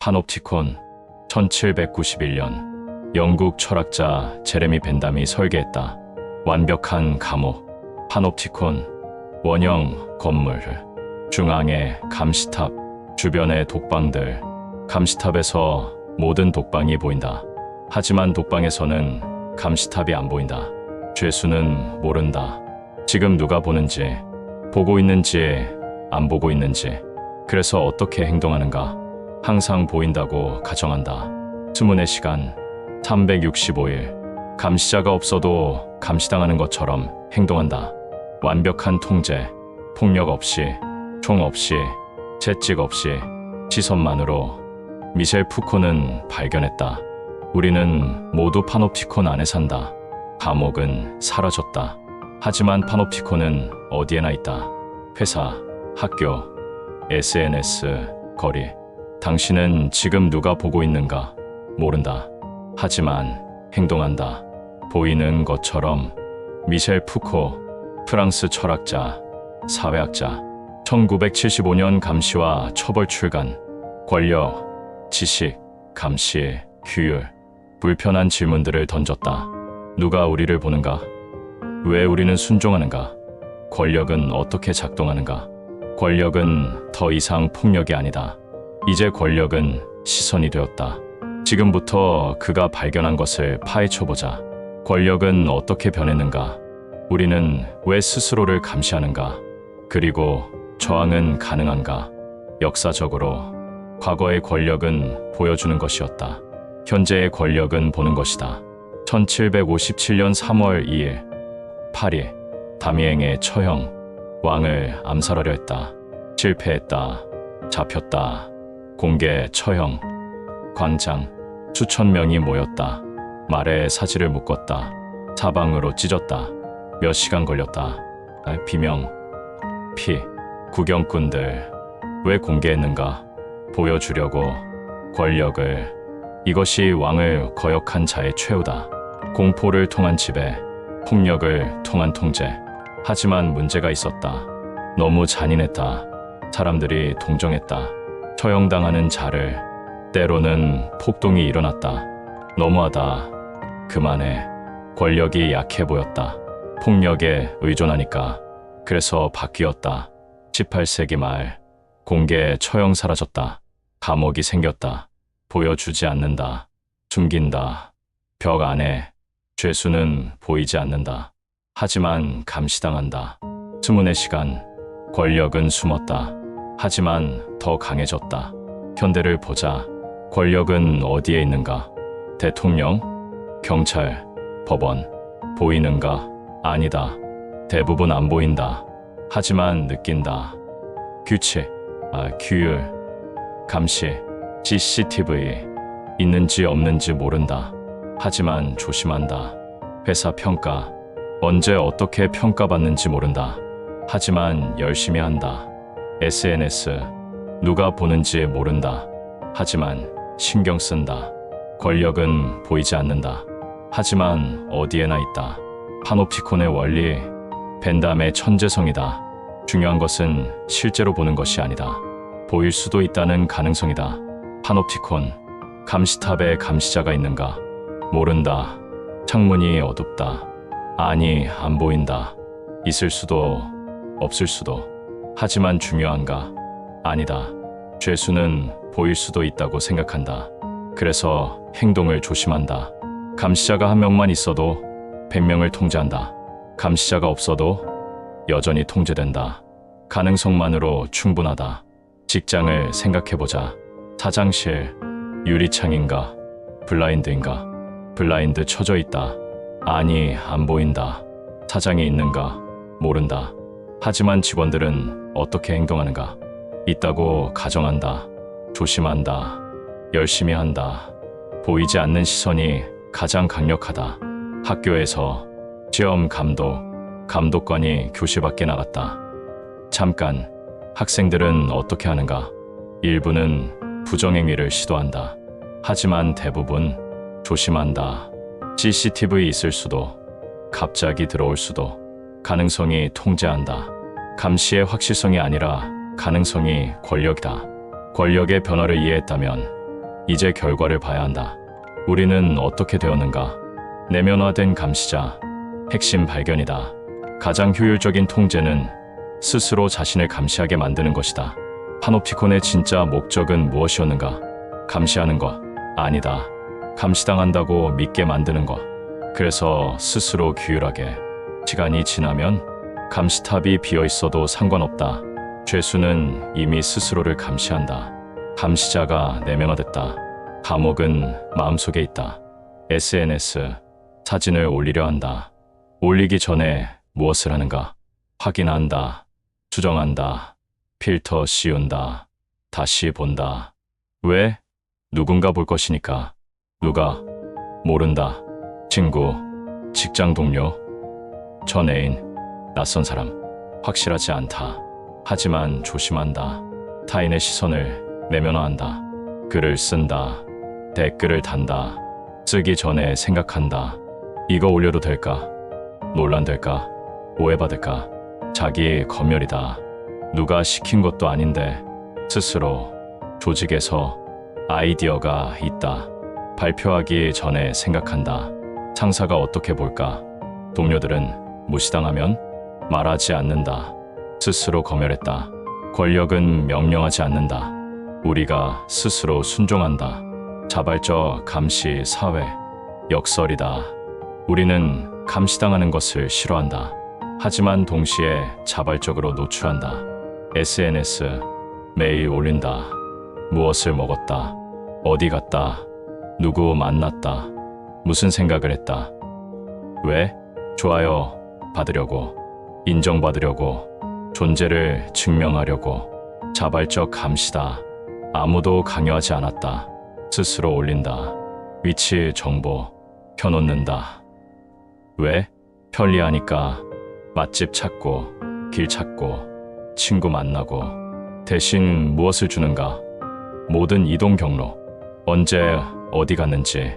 파놉티콘. 1791년 영국 철학자 제레미 벤담이 설계했다. 완벽한 감옥. 파놉티콘. 원형 건물. 중앙에 감시탑, 주변에 독방들. 감시탑에서 모든 독방이 보인다. 하지만 독방에서는 감시탑이 안 보인다. 죄수는 모른다. 지금 누가 보는지, 보고 있는지, 안 보고 있는지. 그래서 어떻게 행동하는가? 항상 보인다고 가정한다. 수문의 시간 365일. 감시자가 없어도 감시당하는 것처럼 행동한다. 완벽한 통제, 폭력 없이, 총 없이, 채찍 없이, 시선만으로. 미셸 푸코는 발견했다. 우리는 모두 파놉티콘 안에 산다. 감옥은 사라졌다. 하지만 파놉티콘은 어디에나 있다. 회사, 학교, SNS, 거리. 당신은 지금 누가 보고 있는가? 모른다. 하지만 행동한다. 보이는 것처럼. 미셸 푸코, 프랑스 철학자, 사회학자. 1975년 감시와 처벌 출간. 권력, 지식, 감시, 규율. 불편한 질문들을 던졌다. 누가 우리를 보는가? 왜 우리는 순종하는가? 권력은 어떻게 작동하는가? 권력은 더 이상 폭력이 아니다. 이제 권력은 시선이 되었다. 지금부터 그가 발견한 것을 파헤쳐보자. 권력은 어떻게 변했는가? 우리는 왜 스스로를 감시하는가? 그리고 저항은 가능한가? 역사적으로 과거의 권력은 보여주는 것이었다. 현재의 권력은 보는 것이다. 1757년 3월 2일 파리. 다미앵의 처형. 왕을 암살하려 했다. 실패했다. 잡혔다. 공개 처형. 광장. 수천 명이 모였다. 말에 사지를 묶었다. 사방으로 찢었다. 몇 시간 걸렸다. 비명. 피. 구경꾼들. 왜 공개했는가? 보여주려고. 권력을. 이것이 왕을 거역한 자의 최후다. 공포를 통한 지배, 폭력을 통한 통제. 하지만 문제가 있었다. 너무 잔인했다. 사람들이 동정했다. 처형당하는 자를. 때로는 폭동이 일어났다. 너무하다. 그만해. 권력이 약해 보였다. 폭력에 의존하니까. 그래서 바뀌었다. 18세기 말. 공개 처형 사라졌다. 감옥이 생겼다. 보여주지 않는다. 숨긴다. 벽 안에. 죄수는 보이지 않는다. 하지만 감시당한다. 수문의 시간. 권력은 숨었다. 하지만 더 강해졌다. 현대를 보자. 권력은 어디에 있는가? 대통령? 경찰? 법원? 보이는가? 아니다. 대부분 안 보인다. 하지만 느낀다. 규칙, 규율, 감시, CCTV. 있는지 없는지 모른다. 하지만 조심한다. 회사 평가. 언제 어떻게 평가받는지 모른다. 하지만 열심히 한다. SNS. 누가 보는지 모른다. 하지만 신경 쓴다. 권력은 보이지 않는다. 하지만 어디에나 있다. 파놉티콘의 원리. 벤담의 천재성이다. 중요한 것은 실제로 보는 것이 아니다. 보일 수도 있다는 가능성이다. 파놉티콘. 감시탑에 감시자가 있는가? 모른다. 창문이 어둡다. 아니, 안 보인다. 있을 수도, 없을 수도. 하지만 중요한가? 아니다. 죄수는 보일 수도 있다고 생각한다. 그래서 행동을 조심한다. 감시자가 한 명만 있어도 100명을 통제한다. 감시자가 없어도 여전히 통제된다. 가능성만으로 충분하다. 직장을 생각해보자. 사장실. 유리창인가? 블라인드인가? 블라인드 쳐져 있다. 아니, 안 보인다. 사장이 있는가? 모른다. 하지만 직원들은 어떻게 행동하는가? 있다고 가정한다. 조심한다. 열심히 한다. 보이지 않는 시선이 가장 강력하다. 학교에서 시험 감독, 감독관이 교실 밖에 나갔다. 잠깐. 학생들은 어떻게 하는가? 일부는 부정행위를 시도한다. 하지만 대부분 조심한다. CCTV 있을 수도, 갑자기 들어올 수도. 가능성이 통제한다. 감시의 확실성이 아니라 가능성이 권력이다. 권력의 변화를 이해했다면 이제 결과를 봐야 한다. 우리는 어떻게 되었는가? 내면화된 감시자. 핵심 발견이다. 가장 효율적인 통제는 스스로 자신을 감시하게 만드는 것이다. 파놉티콘의 진짜 목적은 무엇이었는가? 감시하는 것. 아니다. 감시당한다고 믿게 만드는 것. 그래서 스스로 규율하게. 시간이 지나면 감시탑이 비어 있어도 상관없다. 죄수는 이미 스스로를 감시한다. 감시자가 내면화됐다. 감옥은 마음속에 있다. SNS. 사진을 올리려 한다. 올리기 전에 무엇을 하는가? 확인한다. 수정한다. 필터 씌운다. 다시 본다. 왜? 누군가 볼 것이니까. 누가? 모른다. 친구, 직장 동료, 전 애인, 낯선 사람. 확실하지 않다. 하지만 조심한다. 타인의 시선을 내면화한다. 글을 쓴다. 댓글을 단다. 쓰기 전에 생각한다. 이거 올려도 될까? 논란될까? 오해받을까? 자기 검열이다. 누가 시킨 것도 아닌데 스스로. 조직에서 아이디어가 있다. 발표하기 전에 생각한다. 상사가 어떻게 볼까? 동료들은 무시당하면 말하지 않는다. 스스로 검열했다. 권력은 명령하지 않는다. 우리가 스스로 순종한다. 자발적 감시 사회. 역설이다. 우리는 감시당하는 것을 싫어한다. 하지만 동시에 자발적으로 노출한다. SNS. 매일 올린다. 무엇을 먹었다. 어디 갔다. 누구 만났다. 무슨 생각을 했다. 왜? 좋아요 받으려고. 인정받으려고. 존재를 증명하려고. 자발적 감시다. 아무도 강요하지 않았다. 스스로 올린다. 위치 정보 켜놓는다. 왜? 편리하니까. 맛집 찾고, 길 찾고, 친구 만나고. 대신 무엇을 주는가? 모든 이동 경로. 언제 어디 갔는지,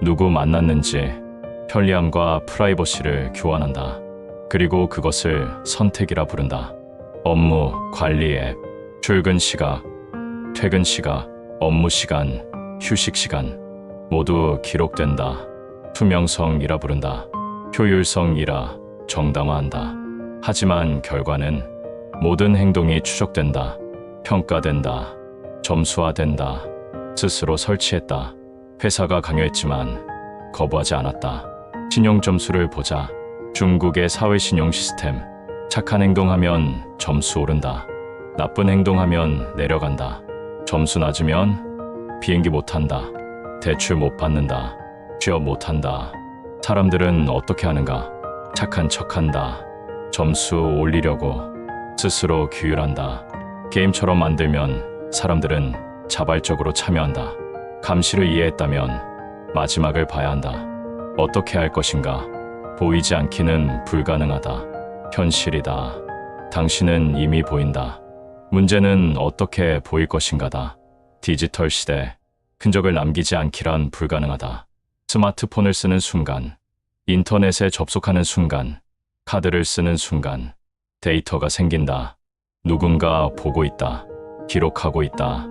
누구 만났는지. 편리함과 프라이버시를 교환한다. 그리고 그것을 선택이라 부른다. 업무 관리 앱. 출근 시각, 퇴근 시각, 업무 시간, 휴식 시간. 모두 기록된다. 투명성이라 부른다. 효율성이라 정당화한다. 하지만 결과는 모든 행동이 추적된다. 평가된다. 점수화된다. 스스로 설치했다. 회사가 강요했지만 거부하지 않았다. 신용 점수를 보자. 중국의 사회 신용 시스템. 착한 행동하면 점수 오른다. 나쁜 행동하면 내려간다. 점수 낮으면 비행기 못 탄다. 대출 못 받는다. 취업 못 한다. 사람들은 어떻게 하는가? 착한 척한다. 점수 올리려고 스스로 규율한다. 게임처럼 만들면 사람들은 자발적으로 참여한다. 감시를 이해했다면 마지막을 봐야 한다. 어떻게 할 것인가? 보이지 않기는 불가능하다. 현실이다. 당신은 이미 보인다. 문제는 어떻게 보일 것인가다. 디지털 시대. 흔적을 남기지 않기란 불가능하다. 스마트폰을 쓰는 순간, 인터넷에 접속하는 순간, 카드를 쓰는 순간, 데이터가 생긴다. 누군가 보고 있다. 기록하고 있다.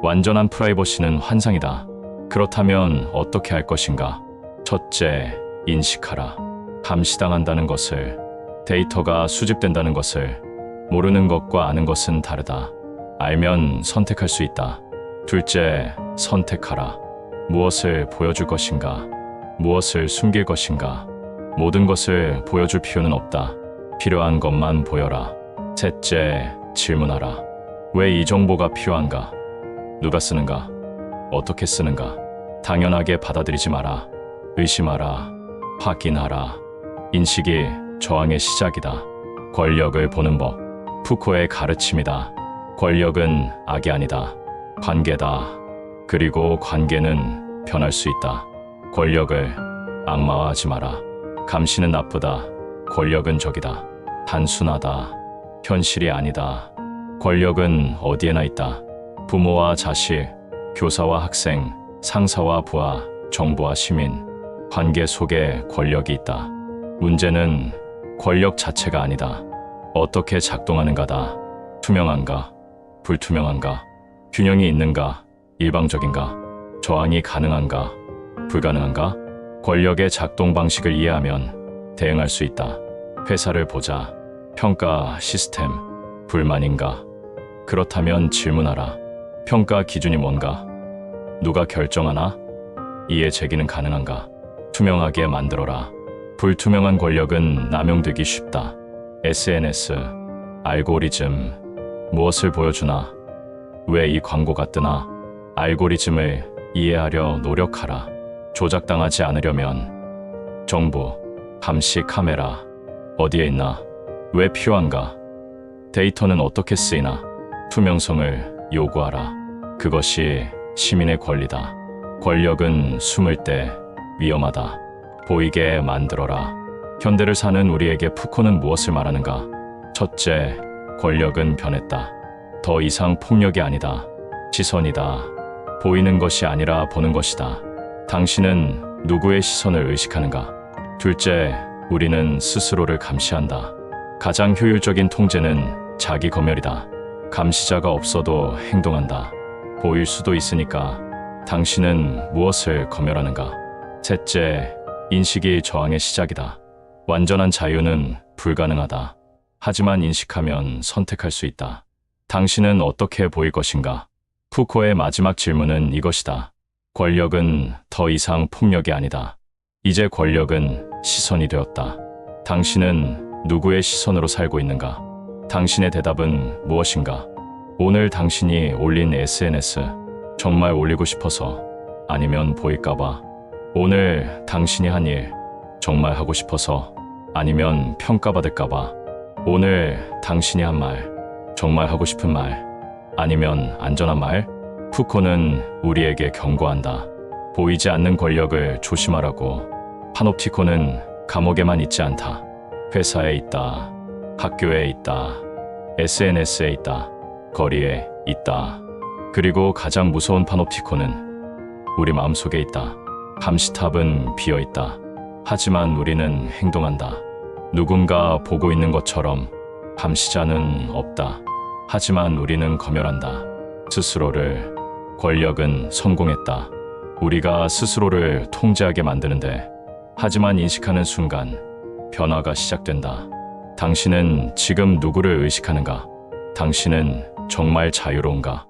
완전한 프라이버시는 환상이다. 그렇다면 어떻게 할 것인가? 첫째, 인식하라. 감시당한다는 것을, 데이터가 수집된다는 것을. 모르는 것과 아는 것은 다르다. 알면 선택할 수 있다. 둘째, 선택하라. 무엇을 보여줄 것인가? 무엇을 숨길 것인가? 모든 것을 보여줄 필요는 없다. 필요한 것만 보여라. 셋째, 질문하라. 왜 이 정보가 필요한가? 누가 쓰는가? 어떻게 쓰는가? 당연하게 받아들이지 마라. 의심하라. 확인하라. 인식이 저항의 시작이다. 권력을 보는 법. 푸코의 가르침이다. 권력은 악이 아니다. 관계다. 그리고 관계는 변할 수 있다. 권력을 악마화하지 마라. 감시는 나쁘다. 권력은 적이다. 단순하다. 현실이 아니다. 권력은 어디에나 있다. 부모와 자식, 교사와 학생, 상사와 부하, 정부와 시민. 관계 속에 권력이 있다. 문제는 권력 자체가 아니다. 어떻게 작동하는가다. 투명한가? 불투명한가? 균형이 있는가? 일방적인가? 저항이 가능한가? 불가능한가? 권력의 작동 방식을 이해하면 대응할 수 있다. 회사를 보자. 평가 시스템, 불만인가? 그렇다면 질문하라. 평가 기준이 뭔가? 누가 결정하나? 이해 제기는 가능한가? 투명하게 만들어라. 불투명한 권력은 남용되기 쉽다. SNS, 알고리즘, 무엇을 보여주나? 왜 이 광고가 뜨나? 알고리즘을 이해하려 노력하라. 조작당하지 않으려면 정보, 감시 카메라, 어디에 있나? 왜 필요한가? 데이터는 어떻게 쓰이나? 투명성을 요구하라. 그것이 시민의 권리다. 권력은 숨을 때 위험하다. 보이게 만들어라. 현대를 사는 우리에게 푸코는 무엇을 말하는가? 첫째, 권력은 변했다. 더 이상 폭력이 아니다. 시선이다. 보이는 것이 아니라 보는 것이다. 당신은 누구의 시선을 의식하는가? 둘째, 우리는 스스로를 감시한다. 가장 효율적인 통제는 자기 검열이다. 감시자가 없어도 행동한다. 보일 수도 있으니까 당신은 무엇을 검열하는가? 셋째, 인식이 저항의 시작이다. 완전한 자유는 불가능하다. 하지만 인식하면 선택할 수 있다. 당신은 어떻게 보일 것인가? 푸코의 마지막 질문은 이것이다. 권력은 더 이상 폭력이 아니다. 이제 권력은 시선이 되었다. 당신은 누구의 시선으로 살고 있는가? 당신의 대답은 무엇인가? 오늘 당신이 올린 SNS, 정말 올리고 싶어서, 아니면 보일까봐. 오늘 당신이 한 일, 정말 하고 싶어서, 아니면 평가받을까봐. 오늘 당신이 한 말, 정말 하고 싶은 말, 아니면 안전한 말? 푸코는 우리에게 경고한다. 보이지 않는 권력을 조심하라고. 파놉티콘은 감옥에만 있지 않다. 회사에 있다. 학교에 있다. SNS에 있다. 거리에 있다. 그리고 가장 무서운 파놉티콘은 우리 마음속에 있다. 감시탑은 비어 있다. 하지만 우리는 행동한다. 누군가 보고 있는 것처럼. 감시자는 없다. 하지만 우리는 검열한다. 스스로를. 권력은 성공했다. 우리가 스스로를 통제하게 만드는데, 하지만 인식하는 순간 변화가 시작된다. 당신은 지금 누구를 의식하는가? 당신은 정말 자유로운가?